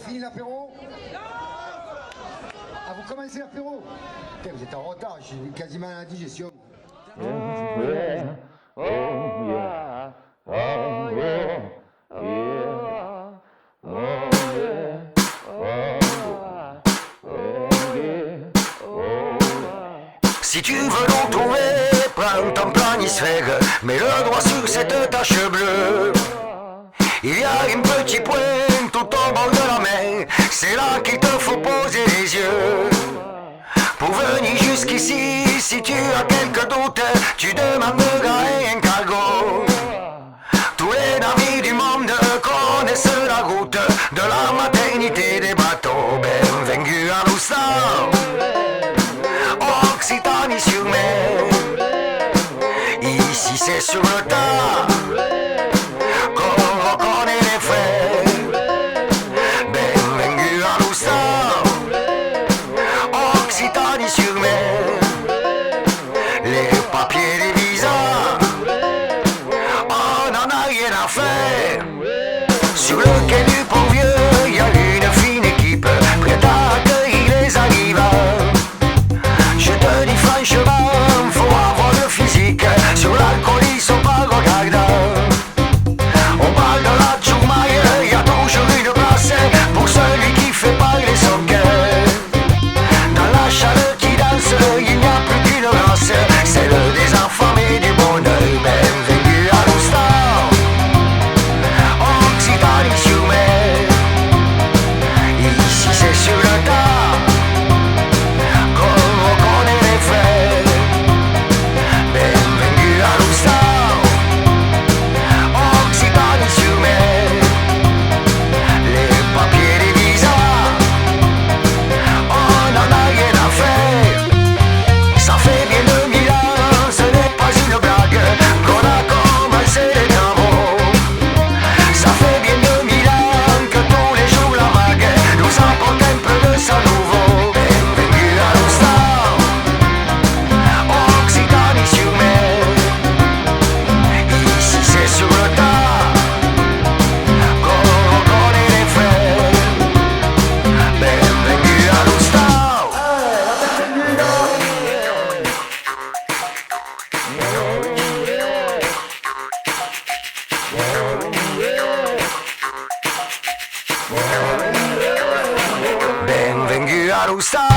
fini l'apéro? Ah, vous commencez l'apéro? Putain, vous êtes en retard, j'ai quasiment la digestion. Si tu veux nous trouver, prends ton planisphère, mets-le droit sur cette tache bleue. Il y a une petite pointe tout au bord de la mer, c'est là qu'il te faut poser les yeux. Pour venir jusqu'ici, si tu as quelques doutes, tu demanderas un cargo. Tous les navires du monde connaissent la route de la maternité des bateaux. Bienvenue à l'Oustan, Occitanie-sur-Mer. Ici c'est sur le tas qu'on reconnaît les frères. Bienvenue à l'Oustan, Occitanie-sur-Mer. Les papiers, les visas, on n'en a rien à faire. Sur le quai du Pont-Vieux, y a une fine équipe prête à accueillir les arrivants. Je te dis franchement, faut avoir le physique. Sur l'alcool, ils sont pas regardants. On parle de la Tchourmaille, y a toujours une place pour celui qui fait parler son cœur. Dans la chale qui danse, il n'y a plus qu'une race, celle des affamés du bonheur. Bienvenue à l'Oustan, Occitanie-sur-Mer. Ici c'est sur le tas qu'on reconnaît les frères. Bienvenue à l'Oustan, Occitanie-sur-Mer. Les papiers, les visas, on n'en a rien à faire. Ça fait bien 2000 ans, ce n'est pas une blague, qu'on a commencé les travaux. Ça fait bien 2000 ans que tous les jours la vague nous apporte un peu de sang nouveau. Bienvenue à l'Oustan, Occitanie-sur-Mer. Ici c'est sur le tas qu'on reconnaît les frères. Bienvenue à l'Oustan. Bienvenue à l'Oustan.